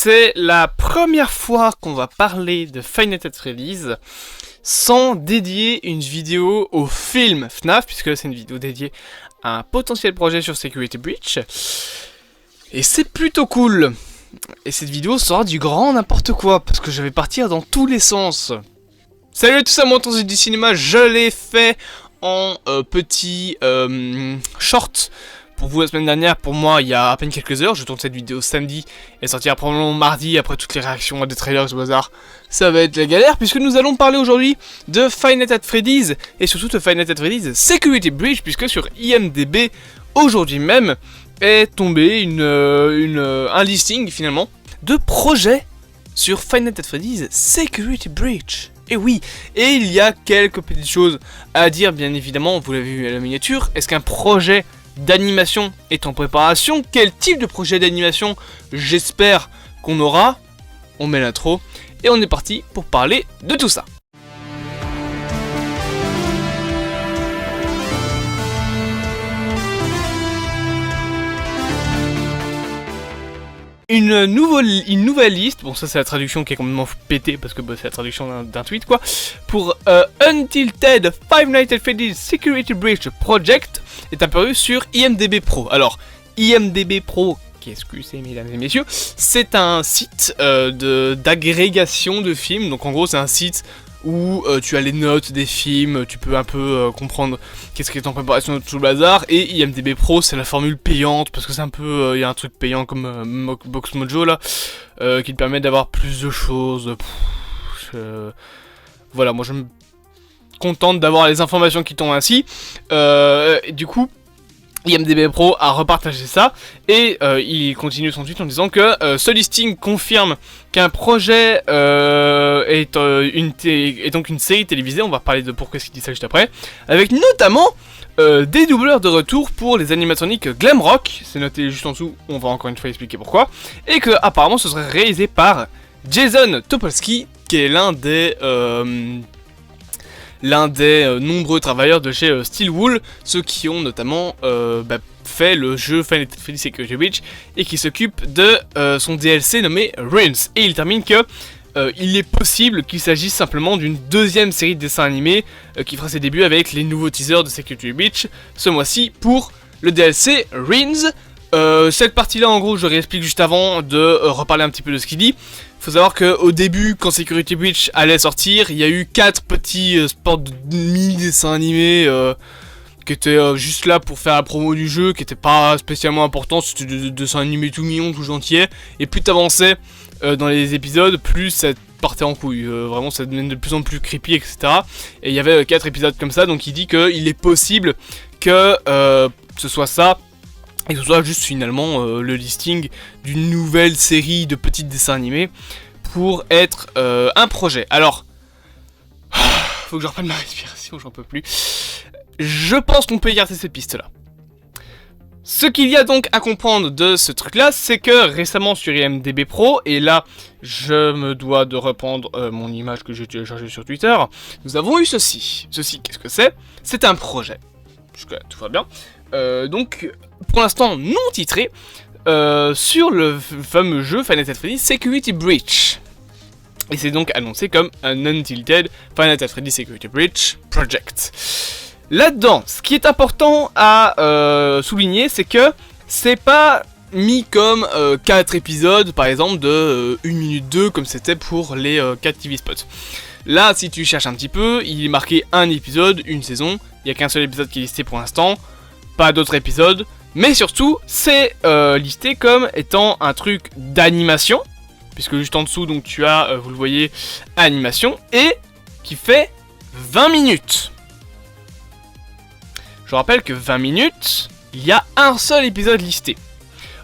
c'est la première fois qu'on va parler de Five Nights at Freddy's sans dédier une vidéo au film FNAF, puisque c'est une vidéo dédiée à un potentiel projet sur Security Breach. Et c'est plutôt cool. Et cette vidéo sera du grand n'importe quoi, parce que je vais partir dans tous les sens. Salut à tous, amoureux du cinéma, je l'ai fait en petit short pour vous la semaine dernière. Pour moi, il y a à peine quelques heures. Je tourne cette vidéo samedi, elle sortira probablement mardi, après toutes les réactions à des trailers et tout hasard. Ça va être la galère, puisque nous allons parler aujourd'hui de Five Nights at Freddy's, et surtout de Five Nights at Freddy's Security Breach, puisque sur IMDb, aujourd'hui même, est tombé un listing finalement de projets sur Five Nights at Freddy's Security Breach. Et oui, et il y a quelques petites choses à dire, bien évidemment, vous l'avez vu à la miniature. Est-ce qu'un projet d'animation est en préparation? Quel type de projet d'animation j'espère qu'on aura? On met l'intro et on est parti pour parler de tout ça. Une nouvelle liste, bon ça c'est la traduction qui est complètement pétée parce que c'est la traduction d'un tweet quoi, pour Untilted Five Nights at Freddy's Security Breach Project est apparu sur IMDb Pro. Alors IMDb Pro, qu'est-ce que c'est mesdames et messieurs, c'est un site d'agrégation de films, donc en gros c'est un site où tu as les notes des films, tu peux un peu comprendre qu'est-ce qui est en préparation de tout le bazar. Et IMDb Pro c'est la formule payante, parce que c'est un peu, il y a un truc payant comme Box Mojo là, qui te permet d'avoir plus de choses. Voilà, moi je me contente d'avoir les informations qui tombent ainsi. Du coup, IMDb Pro a repartagé ça, et il continue son tweet en disant que ce listing confirme qu'un projet est donc une série télévisée. On va parler de pourquoi il dit ça juste après, avec notamment des doubleurs de retour pour les animatroniques Glamrock, c'est noté juste en dessous, on va encore une fois expliquer pourquoi, et que apparemment ce serait réalisé par Jason Topolsky, qui est l'un des nombreux travailleurs de chez Steelwool, ceux qui ont notamment fait le jeu Five Nights at Freddy's Security Breach et qui s'occupe de son DLC nommé Rins. Et il termine que il est possible qu'il s'agisse simplement d'une deuxième série de dessins animés qui fera ses débuts avec les nouveaux teasers de Security Breach ce mois-ci pour le DLC Rins. Cette partie-là, en gros, je réexplique juste avant de reparler un petit peu de ce qu'il dit. Faut savoir qu'au début, quand Security Breach allait sortir, il y a eu 4 petits sports de mini-dessins animés qui étaient juste là pour faire la promo du jeu, qui n'étaient pas spécialement importants. C'était des dessins animés tout mignons, tout gentillets. Et plus t'avançais dans les épisodes, plus ça partait en couille. Vraiment, ça devenait de plus en plus creepy, etc. Et il y avait 4 épisodes comme ça, donc il dit qu'il est possible que ce soit ça, et que ce soit juste finalement le listing d'une nouvelle série de petits dessins animés pour être un projet. Alors, faut que je reprenne ma respiration, j'en peux plus. Je pense qu'on peut écarter cette piste-là. Ce qu'il y a donc à comprendre de ce truc-là, c'est que récemment sur IMDb Pro, et là je me dois de reprendre mon image que j'ai téléchargée sur Twitter, nous avons eu ceci. Ceci, qu'est-ce que c'est? C'est un projet. Jusque-là, tout va bien. Donc, pour l'instant non titré, sur le fameux jeu Five Nights at Freddy's Security Breach. Et c'est donc annoncé comme un Untilted Five Nights at Freddy's Security Breach Project. Là-dedans, ce qui est important à souligner, c'est que c'est pas mis comme 4 épisodes, par exemple, de 1 minute 2, comme c'était pour les 4 TV spots. Là, si tu cherches un petit peu, il est marqué un épisode, une saison, il n'y a qu'un seul épisode qui est listé pour l'instant, pas d'autres épisodes, mais surtout, c'est listé comme étant un truc d'animation, puisque juste en dessous, donc tu as, vous le voyez, animation, et qui fait 20 minutes. Je rappelle que 20 minutes, il y a un seul épisode listé.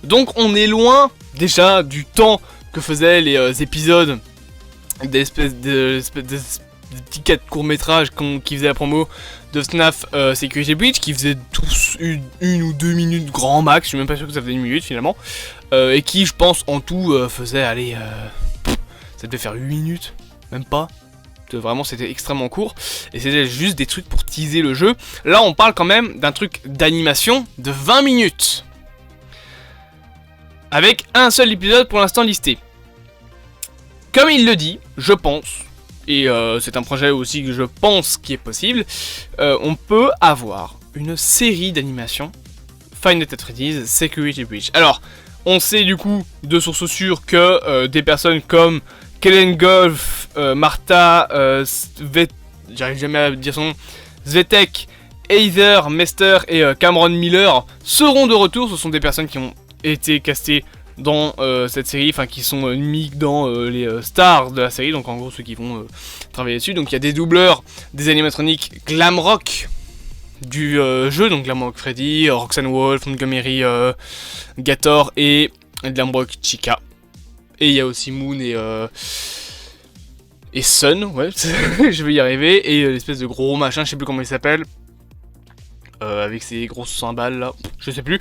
Donc on est loin déjà du temps que faisaient les épisodes des petits 4 courts-métrages qui faisaient la promo de FNAF Security Breach, qui faisaient tous une ou 2 minutes grand max, je suis même pas sûr que ça faisait 1 minute finalement, et qui je pense en tout faisait, allez, ça devait faire 8 minutes, même pas. Vraiment c'était extrêmement court, et c'était juste des trucs pour teaser le jeu. Là on parle quand même d'un truc d'animation de 20 minutes, avec un seul épisode pour l'instant listé. Comme il le dit, je pense, et c'est un projet aussi que je pense qui est possible, on peut avoir une série d'animation Five Nights at Freddy's Security Breach. Alors, on sait du coup de sources sûres que des personnes comme Kellen Golf, Martha, j'arrive jamais à dire son nom, Svetek, Heather, Mester et Cameron Miller seront de retour. Ce sont des personnes qui ont été castées dans cette série, enfin qui sont mis dans les stars de la série, donc en gros ceux qui vont travailler dessus. Donc il y a des doubleurs, des animatroniques Glamrock du jeu, donc Glamrock Freddy, Roxanne Wolf, Montgomery Gator et Glamrock Chica. Et il y a aussi Moon et Sun, ouais, je vais y arriver, et l'espèce de gros machin, je sais plus comment il s'appelle, avec ces grosses cymbales là, je sais plus,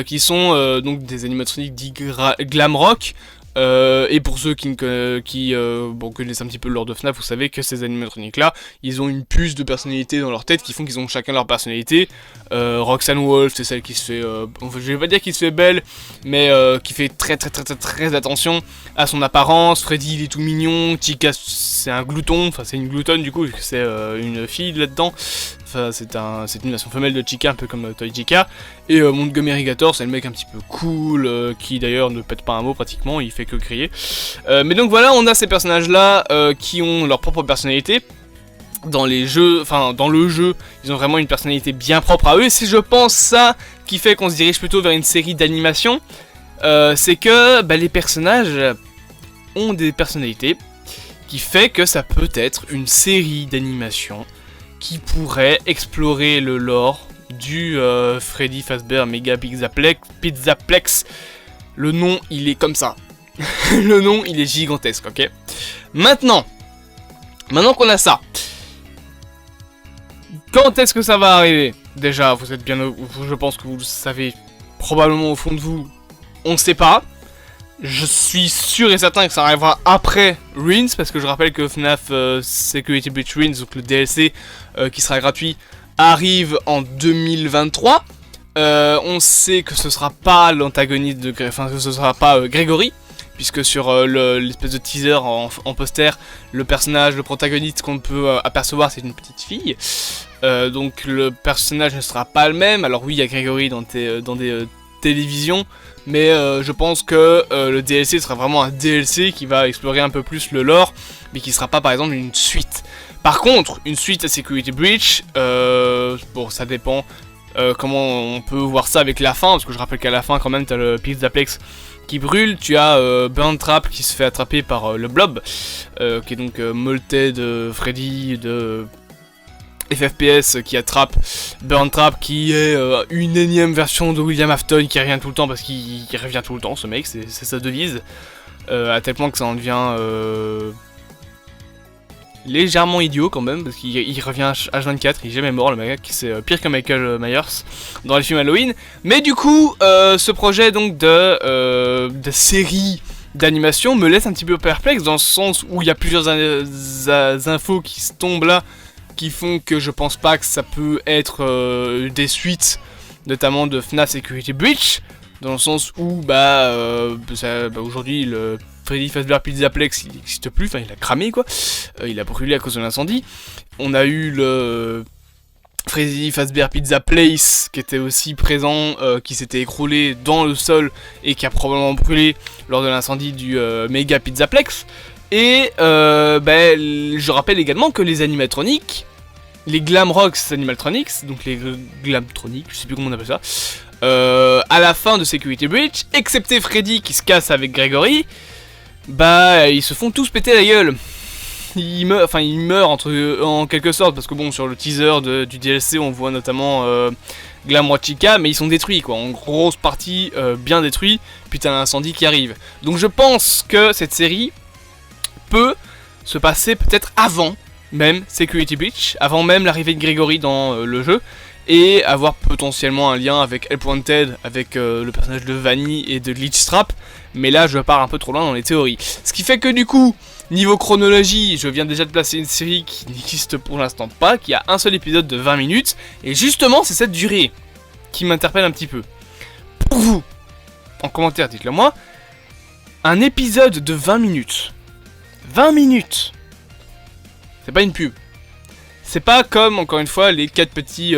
qui sont donc des animatroniques dits Glamrock. Et pour ceux qui connaissent un petit peu le lore de FNAF, vous savez que ces animatroniques là, ils ont une puce de personnalité dans leur tête qui font qu'ils ont chacun leur personnalité. Roxanne Wolf, c'est celle qui se fait, je vais pas dire qui se fait belle, mais qui fait très attention à son apparence. Freddy il est tout mignon, Chica c'est un glouton, enfin c'est une gloutonne du coup, vu que c'est une fille là-dedans. Enfin, c'est une version femelle de Chica, un peu comme Toy Chica. Et Montgomery Gator, c'est le mec un petit peu cool, qui d'ailleurs ne pète pas un mot pratiquement, il fait que crier. Mais donc voilà, on a ces personnages-là qui ont leur propre personnalité. Dans les jeux, enfin dans le jeu, ils ont vraiment une personnalité bien propre à eux. Et c'est je pense ça qui fait qu'on se dirige plutôt vers une série d'animation. C'est que les personnages ont des personnalités, qui fait que ça peut être une série d'animation qui pourrait explorer le lore du Freddy Fazbear Mega Pizzaplex. Le nom, il est comme ça. Le nom, il est gigantesque, ok. Maintenant qu'on a ça, quand est-ce que ça va arriver? Déjà, vous êtes bien, je pense que vous le savez probablement au fond de vous. On ne sait pas. Je suis sûr et certain que ça arrivera après Ruins, parce que je rappelle que FNAF Security Breach Ruins, donc le DLC qui sera gratuit, arrive en 2023. On sait que ce sera pas l'antagoniste de, enfin que ce sera pas Gregory, puisque sur l'espèce de teaser en poster, le personnage, le protagoniste qu'on peut apercevoir, c'est une petite fille. Donc le personnage ne sera pas le même. Alors oui, il y a Gregory dans des télévisions, mais je pense que le DLC sera vraiment un DLC qui va explorer un peu plus le lore, mais qui sera pas par exemple une suite. Par contre, une suite à Security Breach, bon ça dépend comment on peut voir ça avec la fin, parce que je rappelle qu'à la fin quand même t'as le Pizzaplex qui brûle, tu as Burn Trap qui se fait attraper par le Blob, qui est donc Molted Freddy de FFPS qui attrape Burn Trap, qui est une énième version de William Afton qui revient tout le temps, parce qu'il revient tout le temps ce mec, c'est sa devise, à tel point que ça en devient légèrement idiot quand même, parce qu'il revient H24, il est jamais mort le mec, c'est pire que Michael Myers dans les films Halloween. Mais du coup, ce projet donc de série d'animation me laisse un petit peu perplexe, dans le sens où il y a plusieurs infos qui se tombent là, qui font que je pense pas que ça peut être des suites, notamment de FNAF Security Breach, dans le sens où aujourd'hui le Freddy Fazbear Pizzaplex il n'existe plus, enfin il a cramé quoi, il a brûlé à cause de l'incendie. On a eu le Freddy Fazbear Pizza Place qui était aussi présent, qui s'était écroulé dans le sol et qui a probablement brûlé lors de l'incendie du Mega Pizzaplex. Et je rappelle également que les animatroniques, les Glamrock Animatronics, donc les Glamtronics, je sais plus comment on appelle ça, à la fin de Security Breach, excepté Freddy qui se casse avec Gregory, ils se font tous péter la gueule. Ils meurent en quelque sorte, parce que bon, sur le teaser du DLC, on voit notamment Glamrock Chica, mais ils sont détruits quoi, en grosse partie bien détruits, puis t'as l'incendie qui arrive. Donc je pense que cette série peut se passer peut-être avant même Security Breach, avant même l'arrivée de Gregory dans le jeu, et avoir potentiellement un lien avec Help-Wanted, avec le personnage de Vanny et de Glitchtrap, mais là je pars un peu trop loin dans les théories. Ce qui fait que du coup, niveau chronologie, je viens déjà de placer une série qui n'existe pour l'instant pas, qui a un seul épisode de 20 minutes, et justement c'est cette durée qui m'interpelle un petit peu. Pour vous, en commentaire dites-le moi, un épisode de 20 minutes, 20 minutes. C'est pas une pub. C'est pas comme, encore une fois, les 4 petits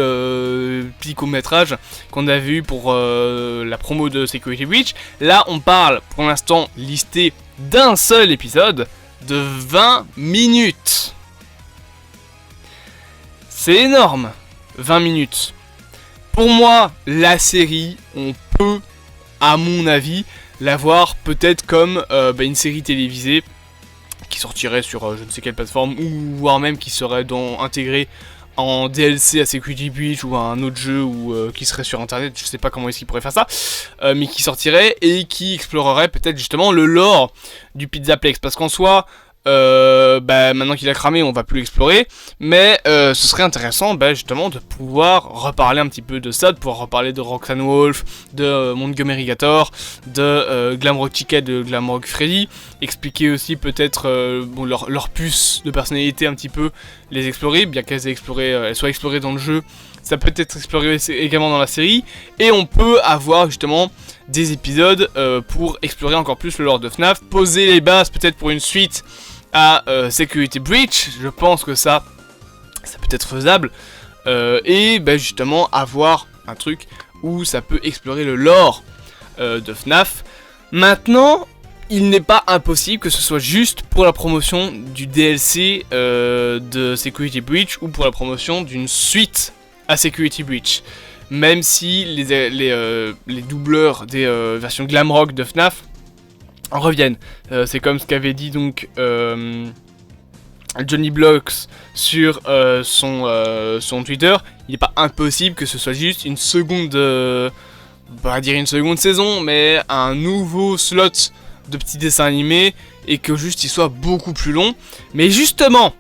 courts-métrages qu'on avait eu pour la promo de Security Breach. Là, on parle, pour l'instant, listé d'un seul épisode de 20 minutes. C'est énorme, 20 minutes. Pour moi, la série, on peut, à mon avis, la voir peut-être comme une série télévisée qui sortirait sur je ne sais quelle plateforme, ou voire même qui serait intégré en DLC à Security Breach ou à un autre jeu ou qui serait sur internet, je sais pas comment est-ce qu'il pourrait faire ça, mais qui sortirait et qui explorerait peut-être justement le lore du Pizzaplex, parce qu'en soi, maintenant qu'il a cramé, on va plus l'explorer, mais ce serait intéressant justement de pouvoir reparler un petit peu de ça, de pouvoir reparler de Roxanne Wolf, de Montgomery Gator, de Glamrock Chica, de Glamrock Freddy, expliquer aussi peut-être leur puce de personnalité un petit peu, les explorer, bien qu'elles soient explorées dans le jeu, ça peut être exploré également dans la série, et on peut avoir justement des épisodes pour explorer encore plus le lore de FNAF, poser les bases peut-être pour une suite à Security Breach. Je pense que ça peut être faisable, et justement avoir un truc où ça peut explorer le lore de FNAF. Maintenant, il n'est pas impossible que ce soit juste pour la promotion du DLC de Security Breach ou pour la promotion d'une suite à Security Breach. Même si les doubleurs des versions Glamrock de FNAF en reviennent. C'est comme ce qu'avait dit donc Johnny Blocks sur son Twitter. Il n'est pas impossible que ce soit juste une seconde, pas dire une seconde saison, mais un nouveau slot de petits dessins animés et que juste il soit beaucoup plus long. Mais justement,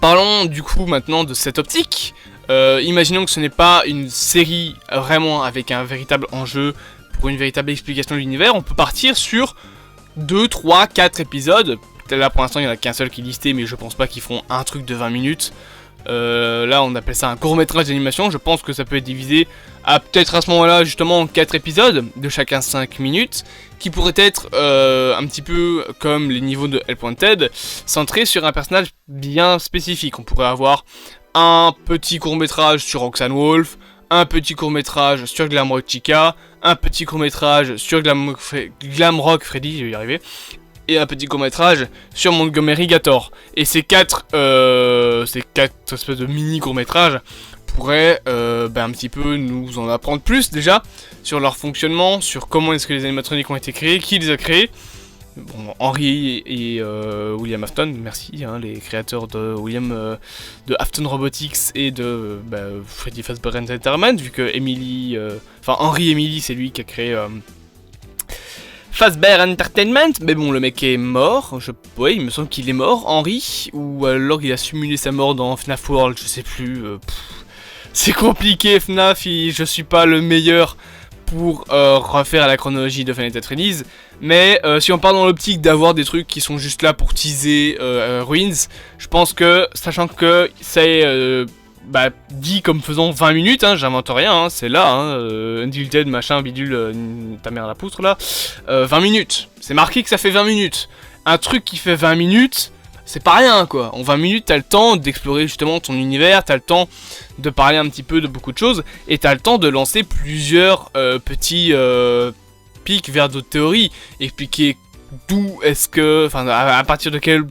parlons du coup maintenant de cette optique. Imaginons que ce n'est pas une série vraiment avec un véritable enjeu pour une véritable explication de l'univers. On peut partir sur 2, 3, 4 épisodes. Là pour l'instant il n'y en a qu'un seul qui est listé, mais je pense pas qu'ils feront un truc de 20 minutes. Là on appelle ça un court métrage d'animation. Je pense que ça peut être divisé à peut-être à ce moment là justement 4 épisodes de chacun 5 minutes, qui pourraient être un petit peu comme les niveaux de Hellpointed, centrés sur un personnage bien spécifique. On pourrait avoir un petit court-métrage sur Roxanne Wolf, un petit court-métrage sur Glamrock Chica, un petit court-métrage sur Glamrock Freddy, je vais y arriver, et un petit court-métrage sur Montgomery Gator. Et ces quatre espèces de mini courts-métrages pourraient un petit peu nous en apprendre plus déjà sur leur fonctionnement, sur comment est-ce que les animatroniques ont été créés, qui les a créés. Bon, Henry et William Afton, merci, les créateurs de de Afton Robotics et de Freddy Fazbear Entertainment, vu que Henry Emily, c'est lui qui a créé Fazbear Entertainment, mais bon, le mec est mort, il me semble qu'il est mort, Henry, ou alors il a simulé sa mort dans FNAF World, je sais plus, c'est compliqué FNAF, je suis pas le meilleur pour refaire la chronologie de Final Fantasy Release, mais si on part dans l'optique d'avoir des trucs qui sont juste là pour teaser Ruins, je pense que, sachant que c'est dit comme faisant 20 minutes, j'invente rien, c'est là, Untilted, machin, bidule, ta mère la poutre là, 20 minutes, c'est marqué que ça fait 20 minutes, un truc qui fait 20 minutes, c'est pas rien quoi, en 20 minutes t'as le temps d'explorer justement ton univers, t'as le temps de parler un petit peu de beaucoup de choses, et t'as le temps de lancer plusieurs petits pics vers d'autres théories, expliquer d'où est-ce que, à partir de quelles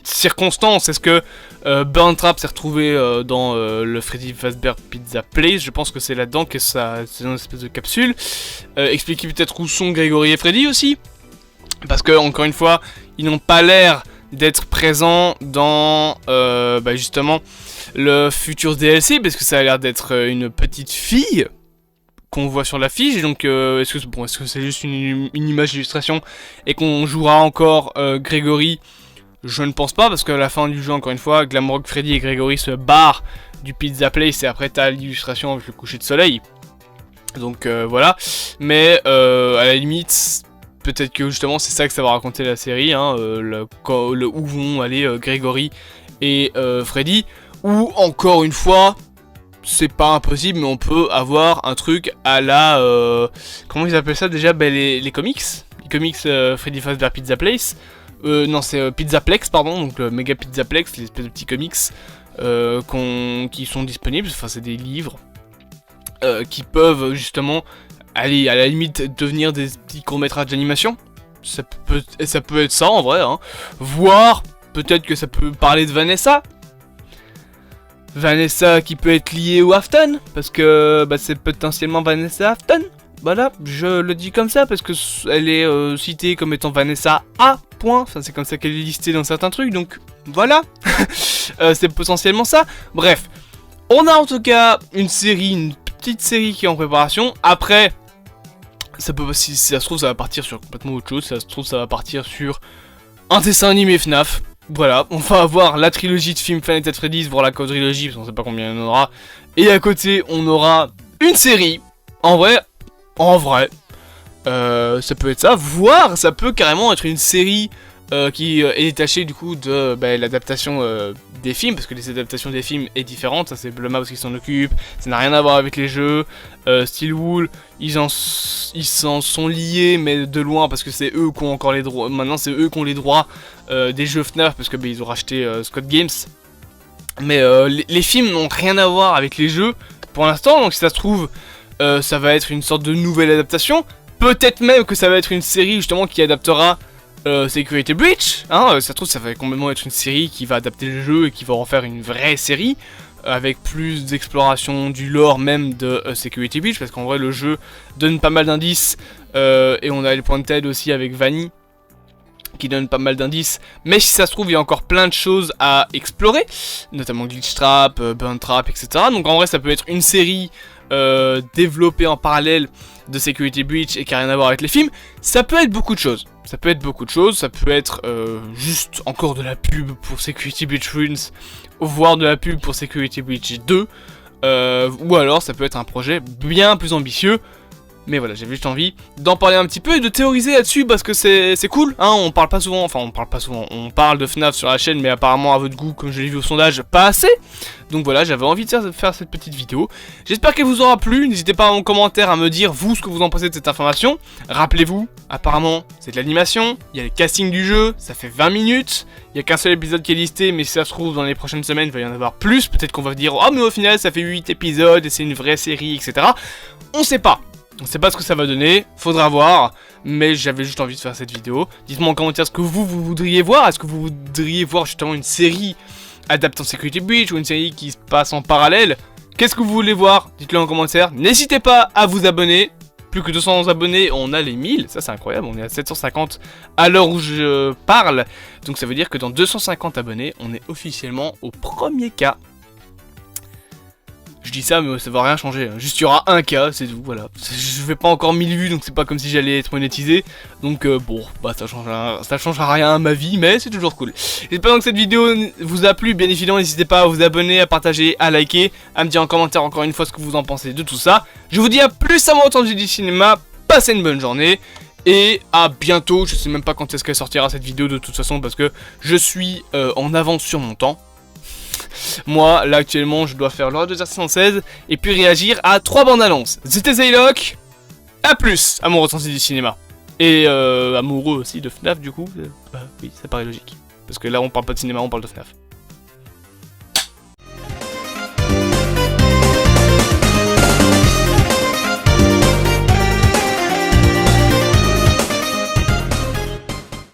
circonstances est-ce que Burn Trap s'est retrouvé dans le Freddy Fazbear Pizza Place. Je pense que c'est là-dedans que c'est dans une espèce de capsule. Expliquer peut-être où sont Gregory et Freddy aussi, parce que encore une fois ils n'ont pas l'air d'être présents dans justement le futur DLC, parce que ça a l'air d'être une petite fille qu'on voit sur l'affiche. Donc est-ce que c'est juste une image d'illustration et qu'on jouera encore Gregory? Je ne pense pas, parce qu'à la fin du jeu, encore une fois, Glamrock Freddy et Gregory se barrent du Pizza Place, et après t'as l'illustration avec le coucher de soleil. Donc voilà, mais à la limite, peut-être que justement c'est ça que ça va raconter la série, où vont aller Gregory et Freddy, ou encore une fois, c'est pas impossible, mais on peut avoir un truc à la... comment ils appellent ça déjà, les comics Freddy Fazbear Pizza Place. Non, c'est Pizzaplex, pardon, donc le Mega Pizzaplex, les espèces de petits comics qui sont disponibles, enfin c'est des livres qui peuvent justement aller à la limite devenir des petits courts-métrages d'animation. Ça peut être ça en vrai, hein. Voire peut-être que ça peut parler de Vanessa. Vanessa qui peut être liée au Afton, parce que bah, c'est potentiellement Vanessa Afton. Voilà, je le dis comme ça parce que elle est citée comme étant Vanessa A. Enfin, c'est comme ça qu'elle est listée dans certains trucs, donc voilà. C'est potentiellement ça. Bref, on a en tout cas une petite série qui est en préparation. Après, ça peut, si ça se trouve, ça va partir sur complètement autre chose. Si ça se trouve, ça va partir sur un dessin animé FNAF. Voilà, on va avoir la trilogie de films Five Nights at Freddy's, voire la quadrilogie, parce qu'on sait pas combien il y en aura. Et à côté, on aura une série. En vrai, ça peut être ça, voire ça peut carrément être une série qui est détachée du coup de l'adaptation des films, parce que les adaptations des films est différente, ça c'est Blumhouse qui s'en occupe, ça n'a rien à voir avec les jeux. Steel Wool, ils s'en sont liés, mais de loin, parce que c'est eux qui ont encore les droits, maintenant c'est eux qui ont les droits des jeux FNAF, parce que ils ont racheté Scott Games. Mais les films n'ont rien à voir avec les jeux pour l'instant, donc si ça se trouve, ça va être une sorte de nouvelle adaptation. Peut-être même que ça va être une série justement qui adaptera Security Breach, hein, ça se trouve ça va complètement être une série qui va adapter le jeu et qui va en faire une vraie série, avec plus d'exploration du lore même de Security Breach, parce qu'en vrai le jeu donne pas mal d'indices, et on a les points de TED aussi avec Vanny, qui donne pas mal d'indices, mais si ça se trouve il y a encore plein de choses à explorer, notamment Glitch Trap, Burn Trap, etc. Donc en vrai ça peut être une série développée en parallèle de Security Breach et qui n'a rien à voir avec les films. Ça peut être beaucoup de choses. Ça peut être juste encore de la pub pour Security Breach Runes, voire de la pub pour Security Breach 2, ou alors ça peut être un projet bien plus ambitieux. Mais voilà, j'avais juste envie d'en parler un petit peu et de théoriser là-dessus parce que c'est cool, hein, on parle on parle de FNAF sur la chaîne, mais apparemment à votre goût, comme je l'ai vu au sondage, pas assez. Donc voilà, j'avais envie de faire cette petite vidéo. J'espère qu'elle vous aura plu, n'hésitez pas en commentaire à me dire vous ce que vous en pensez de cette information. Rappelez-vous, apparemment c'est de l'animation, il y a le casting du jeu, ça fait 20 minutes, il n'y a qu'un seul épisode qui est listé, mais si ça se trouve dans les prochaines semaines il va y en avoir plus, peut-être qu'on va dire oh mais au final ça fait 8 épisodes et c'est une vraie série, etc. On sait pas. On sait pas ce que ça va donner, faudra voir, mais j'avais juste envie de faire cette vidéo. Dites-moi en commentaire ce que vous voudriez voir. Est-ce que vous voudriez voir justement une série adaptant Security Breach ou une série qui se passe en parallèle? Qu'est-ce que vous voulez voir? Dites-le en commentaire. N'hésitez pas à vous abonner. Plus que 200 abonnés, on a les 1000. Ça c'est incroyable, on est à 750 à l'heure où je parle. Donc ça veut dire que dans 250 abonnés, on est officiellement au premier cas. Je dis ça, mais ça va rien changer. Juste, il y aura un cas, c'est tout, voilà. Je fais pas encore 1000 vues, donc c'est pas comme si j'allais être monétisé. Donc, bon, bah, ça changera rien à ma vie, mais c'est toujours cool. J'espère que cette vidéo vous a plu. Bien évidemment, n'hésitez pas à vous abonner, à partager, à liker, à me dire en commentaire encore une fois ce que vous en pensez de tout ça. Je vous dis à plus à moi entendu du cinéma. Passez une bonne journée. Et à bientôt. Je sais même pas quand est-ce qu'elle sortira cette vidéo de toute façon, parce que je suis en avance sur mon temps. Moi, là actuellement, je dois faire l'heure de 16 et puis réagir à 3 bandes annonces. C'était Zaylock, à plus, à mon ressenti du cinéma. Et amoureux aussi de FNAF, du coup. Bah oui, ça paraît logique. Parce que là, on parle pas de cinéma, on parle de FNAF.